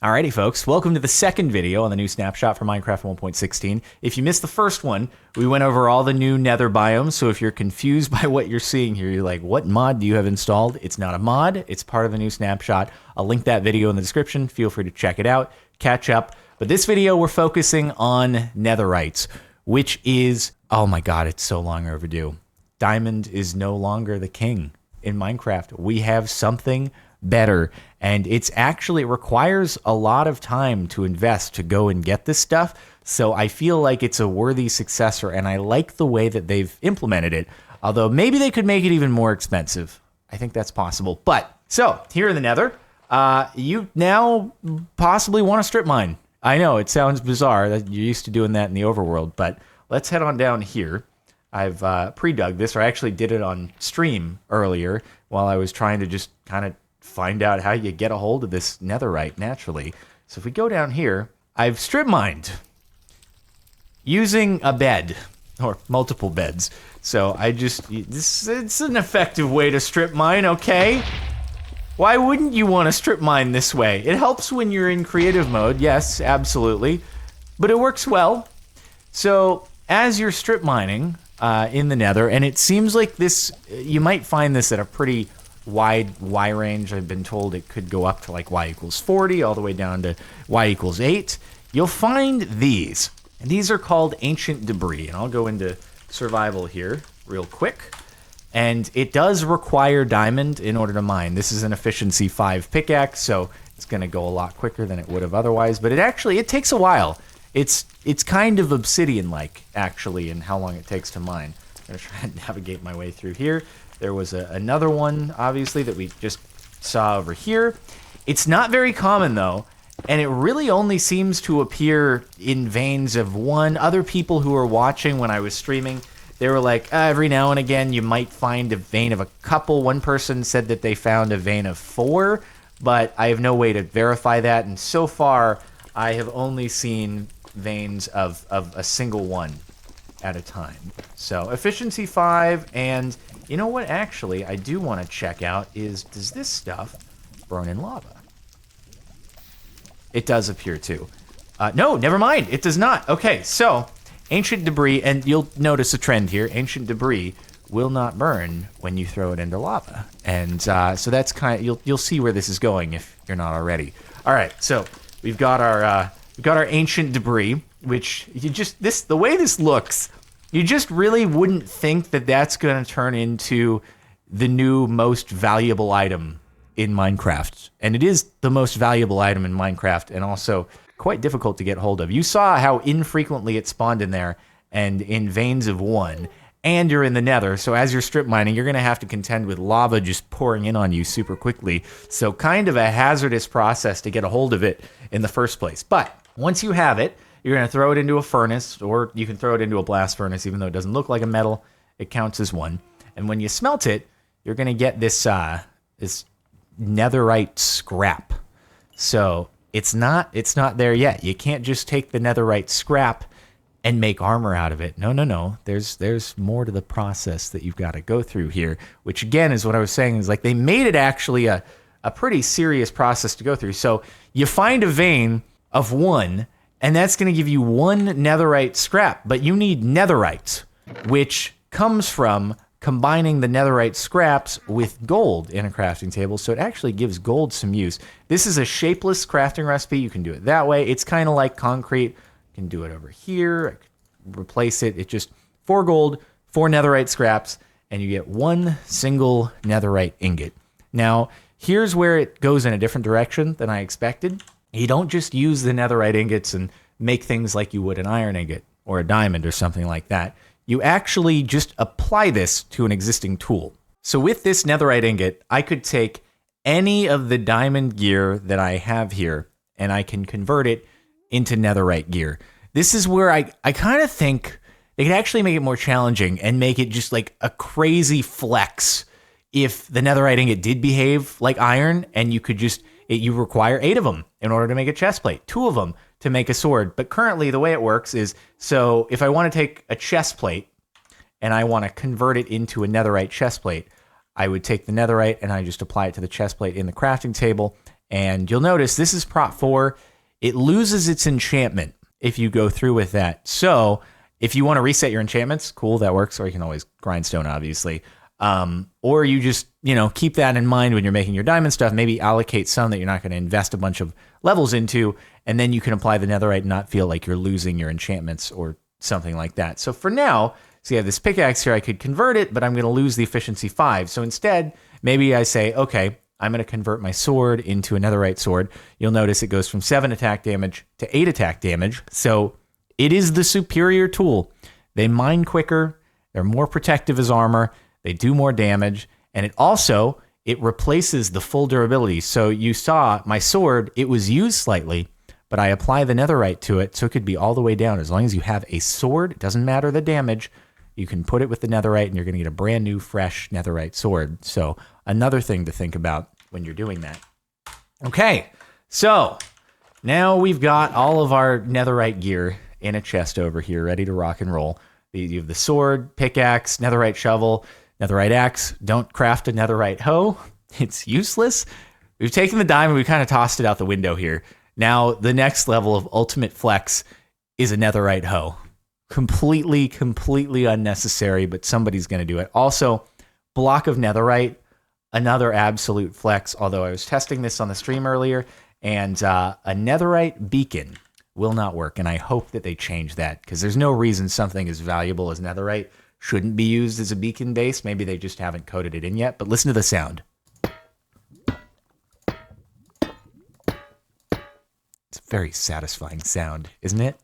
Alrighty folks, welcome to the second video on the new snapshot for Minecraft 1.16. If you missed the first one, we went over all the new nether biomes, so if you're confused by what you're seeing here, you're like, what mod do you have installed? It's not a mod, it's part of the new snapshot. I'll link that video in the description, feel free to check it out, catch up. But this video, we're focusing on Netherites, which is, oh my god, it's so long overdue. Diamond is no longer the king in Minecraft. We have something better, and it requires a lot of time to invest to go and get this stuff, so I feel like it's a worthy successor, and I like the way that they've implemented it, although maybe they could make it even more expensive. I think that's possible. But so here in the nether, you now possibly want to strip mine. I know it sounds bizarre that you're used to doing that in the overworld, but let's head on down here. I've pre-dug this, or I actually did it on stream earlier while I was trying to just kind of find out how you get a hold of this netherite naturally. So if we go down here, I've strip mined using a bed or multiple beds. So it's an effective way to strip mine, okay? Why wouldn't you want to strip mine this way? It helps when you're in creative mode, yes, absolutely, but it works well. So as you're strip mining in the nether, and it seems like this, you might find this at a pretty wide Y range. I've been told it could go up to like Y equals 40 all the way down to Y equals 8. You'll find these, and these are called ancient debris, and I'll go into survival here real quick. And it does require diamond in order to mine. This is an efficiency 5 pickaxe, so it's going to go a lot quicker than it would have otherwise, but it takes a while. It's kind of obsidian-like, actually, in how long it takes to mine. I'm going to try and navigate my way through here. There was another one, obviously, that we just saw over here. It's not very common, though, and it really only seems to appear in veins of one. Other people who were watching when I was streaming, they were like, every now and again you might find a vein of a couple. One person said that they found a vein of 4, but I have no way to verify that, and so far I have only seen veins of a single one at a time. So efficiency 5, and you know what actually I do want to check out is, does this stuff burn in lava? It does appear to. No, never mind, it does not. Okay, so ancient debris, and you'll notice a trend here, ancient debris will not burn when you throw it into lava. And so that's you'll see where this is going if you're not already. All right, so we've got our ancient debris, which the way this looks, you just really wouldn't think that that's going to turn into the new most valuable item in Minecraft. And it is the most valuable item in Minecraft, and also quite difficult to get hold of. You saw how infrequently it spawned in there, and in veins of 1, and you're in the nether, so as you're strip mining, you're going to have to contend with lava just pouring in on you super quickly. So kind of a hazardous process to get a hold of it in the first place. But once you have it, you're going to throw it into a furnace, or you can throw it into a blast furnace, even though it doesn't look like a metal, it counts as one. And when you smelt it, you're going to get this netherite scrap. So it's not there yet. You can't just take the netherite scrap and make armor out of it. No. There's more to the process that you've got to go through here, which again is what I was saying, is like they made it actually a pretty serious process to go through. So you find a vein of 1, and that's going to give you 1 netherite scrap, but you need netherite, which comes from combining the netherite scraps with gold in a crafting table, so it actually gives gold some use. This is a shapeless crafting recipe. You can do it that way. It's kind of like concrete. You can do it over here. I could replace it. It's just 4 gold, 4 netherite scraps, and you get 1 single netherite ingot. Now, here's where it goes in a different direction than I expected. You don't just use the netherite ingots and make things like you would an iron ingot or a diamond or something like that. You actually just apply this to an existing tool. So with this netherite ingot, I could take any of the diamond gear that I have here, and I can convert it into netherite gear. This is where I kind of think they could actually make it more challenging and make it just like a crazy flex if the netherite ingot did behave like iron, and you could you require 8 of them in order to make a chest plate, 2 of them to make a sword. But currently the way it works is, so if I want to take a chest plate and I want to convert it into a netherite chest plate, I would take the netherite and I just apply it to the chest plate in the crafting table, And you'll notice this is prop 4. It loses its enchantment if you go through with that. So if you want to reset your enchantments, cool, that works. Or you can always grindstone, obviously. Or you just, keep that in mind when you're making your diamond stuff. Maybe allocate some that you're not going to invest a bunch of levels into, and then you can apply the netherite and not feel like you're losing your enchantments or something like that. So for now, I have this pickaxe here. I could convert it, but I'm going to lose the efficiency 5. So instead, maybe I say, okay, I'm going to convert my sword into a netherite sword. You'll notice it goes from 7 attack damage to 8 attack damage. So it is the superior tool. They mine quicker. They're more protective as armor. They do more damage. And it replaces the full durability. So you saw my sword, it was used slightly, but I apply the netherite to it, so it could be all the way down. As long as you have a sword, it doesn't matter the damage, you can put it with the netherite and you're going to get a brand new, fresh netherite sword. So another thing to think about when you're doing that. Okay, so now we've got all of our netherite gear in a chest over here, ready to rock and roll. You have the sword, pickaxe, netherite shovel, netherite axe. Don't craft a netherite hoe. It's useless. We've taken the diamond, we've kind of tossed it out the window here. Now, the next level of ultimate flex is a netherite hoe. Completely unnecessary, but somebody's going to do it. Also, block of netherite, another absolute flex, although I was testing this on the stream earlier, and a netherite beacon will not work, and I hope that they change that, because there's no reason something as valuable as netherite shouldn't be used as a beacon base. Maybe they just haven't coded it in yet, but listen to the sound. It's a very satisfying sound, isn't it?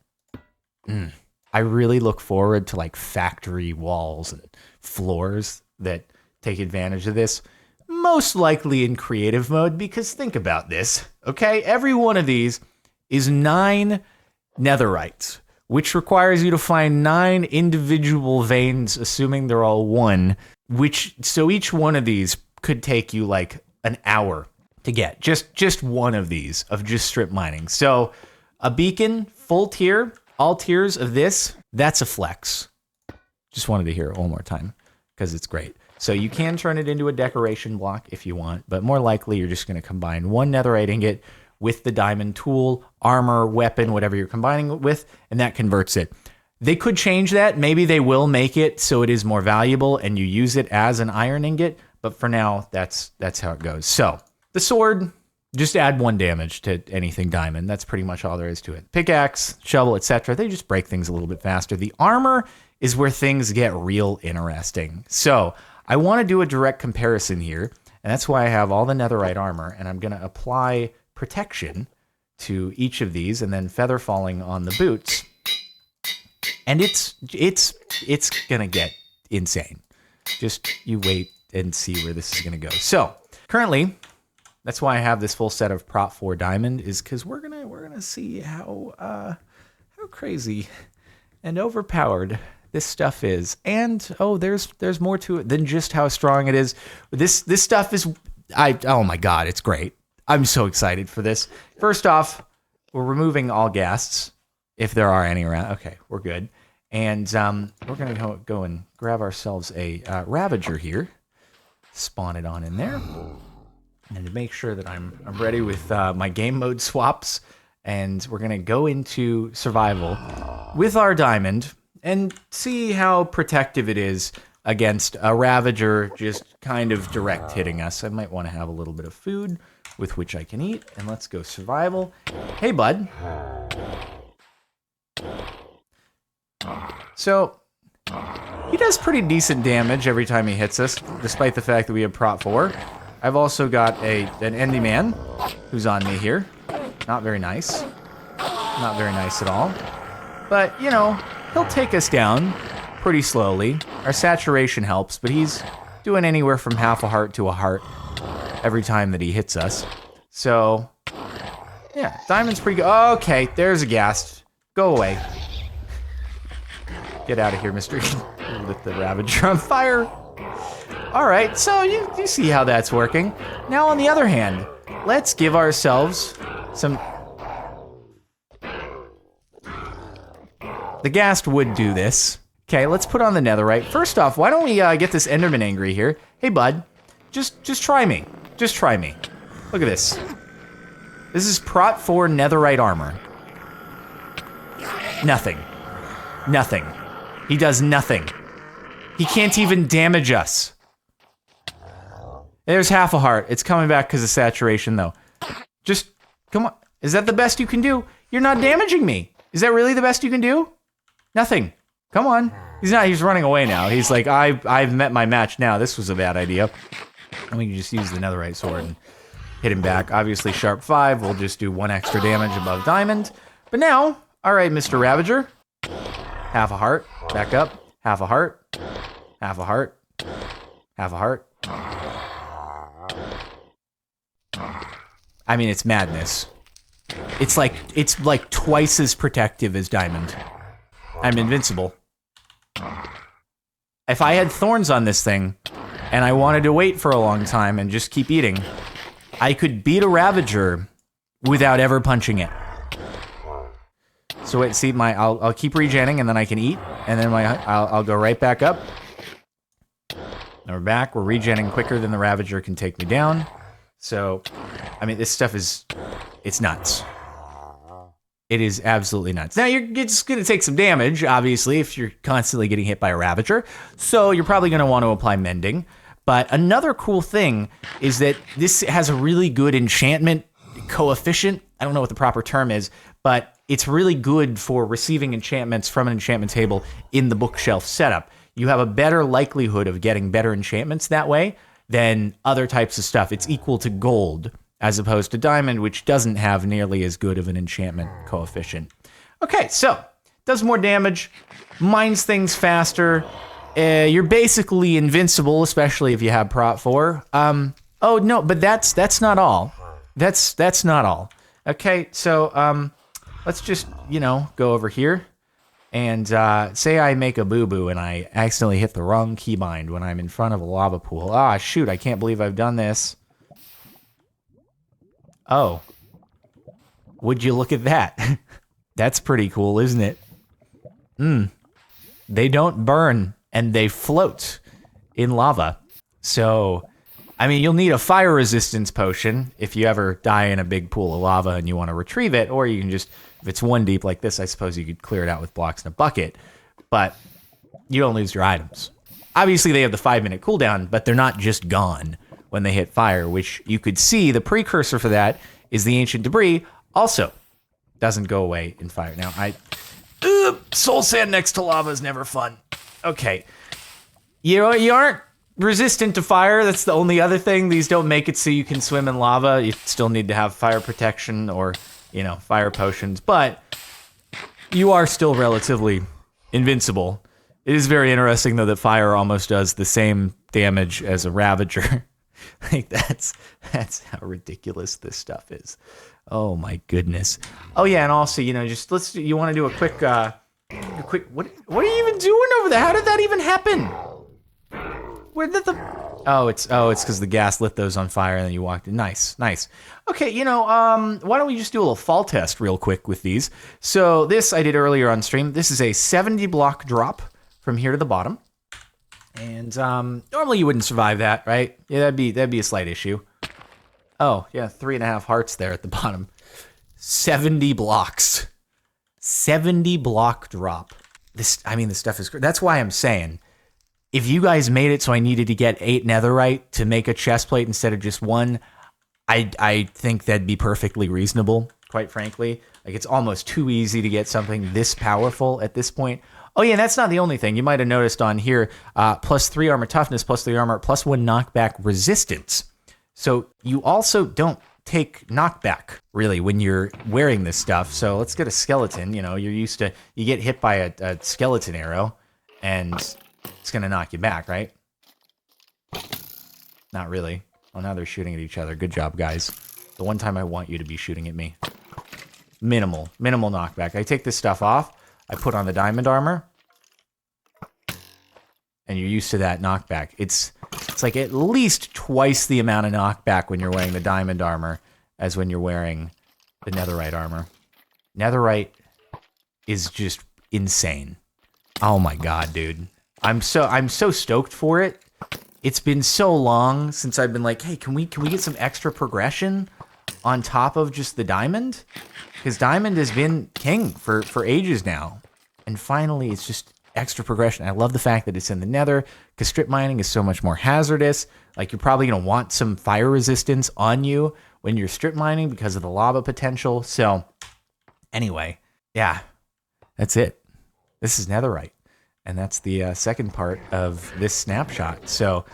I really look forward to like factory walls and floors that take advantage of this, most likely in creative mode, because think about this, okay? Every one of these is 9 netherites, which requires you to find 9 individual veins, assuming they're all 1, so each one of these could take you like an hour to get. Just one of these, of just strip mining. So a beacon, full tier, all tiers of this, that's a flex. Just wanted to hear it one more time because it's great. So you can turn it into a decoration block if you want, but more likely you're just going to combine 1 netherite ingot with the diamond tool, armor, weapon, whatever you're combining it with, and that converts it. They could change that. Maybe they will make it so it is more valuable and you use it as an iron ingot, but for now, that's how it goes. So the sword, just add 1 damage to anything diamond. That's pretty much all there is to it. Pickaxe, shovel, etc. They just break things a little bit faster. The armor is where things get real interesting. So I want to do a direct comparison here, and that's why I have all the netherite armor, and I'm going to apply protection to each of these, and then feather falling on the boots. And it's gonna get insane. Just you wait and see where this is gonna go. So currently, that's why I have this full set of prop 4 diamond, is because we're gonna see how crazy and overpowered this stuff is. And there's more to it than just how strong it is. This stuff is oh my god, it's great. I'm so excited for this. First off, we're removing all ghasts, if there are any around. Okay, we're good. And we're going to go and grab ourselves a Ravager here. Spawn it on in there. And to make sure that I'm ready with my game mode swaps. And we're going to go into survival with our diamond and see how protective it is against a Ravager just kind of direct hitting us. I might want to have a little bit of food with which I can eat, and let's go survival. Hey, bud. So, he does pretty decent damage every time he hits us, despite the fact that we have prop 4. I've also got an Endy Man who's on me here. Not very nice. Not very nice at all. But, he'll take us down pretty slowly. Our saturation helps, but he's doing anywhere from half a heart to a heart every time that he hits us. So, yeah, diamond's pretty good. Okay, there's a ghast. Go away. Get out of here, mister. Lit the Ravager on fire. All right, so you see how that's working. Now, on the other hand, let's give ourselves some... The ghast would do this. Okay, let's put on the netherite. First off, why don't we get this Enderman angry here? Hey, bud, just try me. Just try me. Look at this. This is Prot 4 Netherite armor. Nothing. Nothing. He does nothing. He can't even damage us. There's half a heart. It's coming back because of saturation, though. Just, come on. Is that the best you can do? You're not damaging me. Is that really the best you can do? Nothing. Come on. He's running away now. He's like, I've met my match now. This was a bad idea. And we can just use the Netherite sword and hit him back. Obviously, sharp 5 will just do 1 extra damage above diamond. But now, all right, Mr. Ravager. Half a heart. Back up. Half a heart. Half a heart. Half a heart. I mean, it's madness. It's like twice as protective as diamond. I'm invincible. If I had thorns on this thing, and I wanted to wait for a long time and just keep eating, I could beat a Ravager without ever punching it. So wait, see, I'll keep regenning, and then I can eat, and then I'll go right back up. Now we're back. We're regenning quicker than the Ravager can take me down. So, I mean, this stuff it's nuts. It is absolutely nuts. Now, it's going to take some damage, obviously, if you're constantly getting hit by a Ravager. So you're probably going to want to apply Mending. But another cool thing is that this has a really good enchantment coefficient. I don't know what the proper term is, but it's really good for receiving enchantments from an enchantment table in the bookshelf setup. You have a better likelihood of getting better enchantments that way than other types of stuff. It's equal to gold, as opposed to diamond, which doesn't have nearly as good of an enchantment coefficient. Okay, so, does more damage, mines things faster, you're basically invincible, especially if you have Prot 4. Oh, no, but that's not all. That's not all. Okay, so, let's just, go over here, and say I make a boo-boo and I accidentally hit the wrong keybind when I'm in front of a lava pool. Ah, shoot, I can't believe I've done this. Oh, would you look at that? That's pretty cool, isn't it? They don't burn, and they float in lava. So, I mean, you'll need a fire resistance potion if you ever die in a big pool of lava and you want to retrieve it, or you can just, if it's 1 deep like this, I suppose you could clear it out with blocks in a bucket, but you don't lose your items. Obviously, they have the 5-minute cooldown, but they're not just gone when they hit fire, which you could see the precursor for that is the ancient debris. Also, doesn't go away in fire. Now, soul sand next to lava is never fun. Okay. You aren't resistant to fire. That's the only other thing. These don't make it so you can swim in lava. You still need to have fire protection or, fire potions. But you are still relatively invincible. It is very interesting, though, that fire almost does the same damage as a Ravager. Like, that's how ridiculous this stuff is. Oh, my goodness. Oh, yeah, and also, just you want to do a quick, what are you even doing over there? How did that even happen? Where did it's because the gas lit those on fire and then you walked in. Nice. Okay, why don't we just do a little fall test real quick with these? So this I did earlier on stream. This is a 70 block drop from here to the bottom. And normally you wouldn't survive that, right? Yeah, that'd be a slight issue. Oh, yeah, 3.5 hearts there at the bottom. 70 blocks. 70 block drop. This stuff is great. That's why I'm saying, if you guys made it so I needed to get 8 netherite to make a chest plate instead of just 1, I think that'd be perfectly reasonable, quite frankly. Like, it's almost too easy to get something this powerful at this point. Oh, yeah, that's not the only thing. You might have noticed on here, +3 armor toughness, +3 armor, +1 knockback resistance. So you also don't take knockback, really, when you're wearing this stuff. So let's get a skeleton. You're used to, you get hit by a skeleton arrow, and it's going to knock you back, right? Not really. Oh, now they're shooting at each other. Good job, guys. The one time I want you to be shooting at me. Minimal knockback. I take this stuff off. I put on the diamond armor, and you're used to that knockback. It's like at least twice the amount of knockback when you're wearing the diamond armor as when you're wearing the netherite armor. Netherite is just insane. Oh my god, dude. I'm so stoked for it. It's been so long since I've been like, hey, can we get some extra progression on top of just the diamond, because diamond has been king for ages now. And finally, it's just extra progression. I love the fact that it's in the nether, because strip mining is so much more hazardous. Like, you're probably going to want some fire resistance on you when you're strip mining because of the lava potential. So anyway, yeah, that's it. This is netherite. And that's the second part of this snapshot. So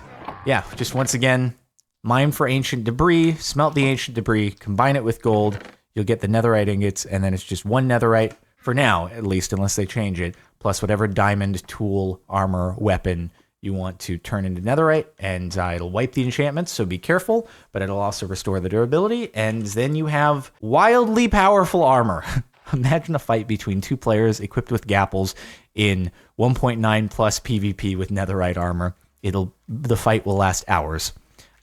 yeah, just once again, mine for ancient debris, smelt the ancient debris, combine it with gold, you'll get the netherite ingots, and then it's just one netherite, for now at least, unless they change it, plus whatever diamond, tool, armor, weapon you want to turn into netherite, and it'll wipe the enchantments, so be careful, but it'll also restore the durability, and then you have wildly powerful armor. Imagine a fight between two players equipped with gapples in 1.9 plus PvP with netherite armor. The fight will last hours.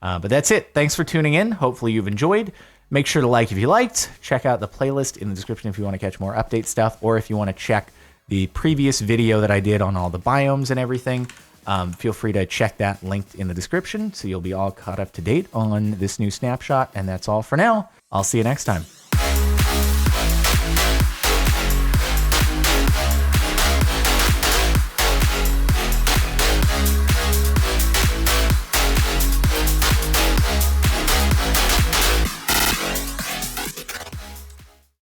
But that's it. Thanks for tuning in. Hopefully you've enjoyed. Make sure to like if you liked. Check out the playlist in the description if you want to catch more update stuff, or if you want to check the previous video that I did on all the biomes and everything. Feel free to check that linked in the description, so you'll be all caught up to date on this new snapshot. And that's all for now. I'll see you next time.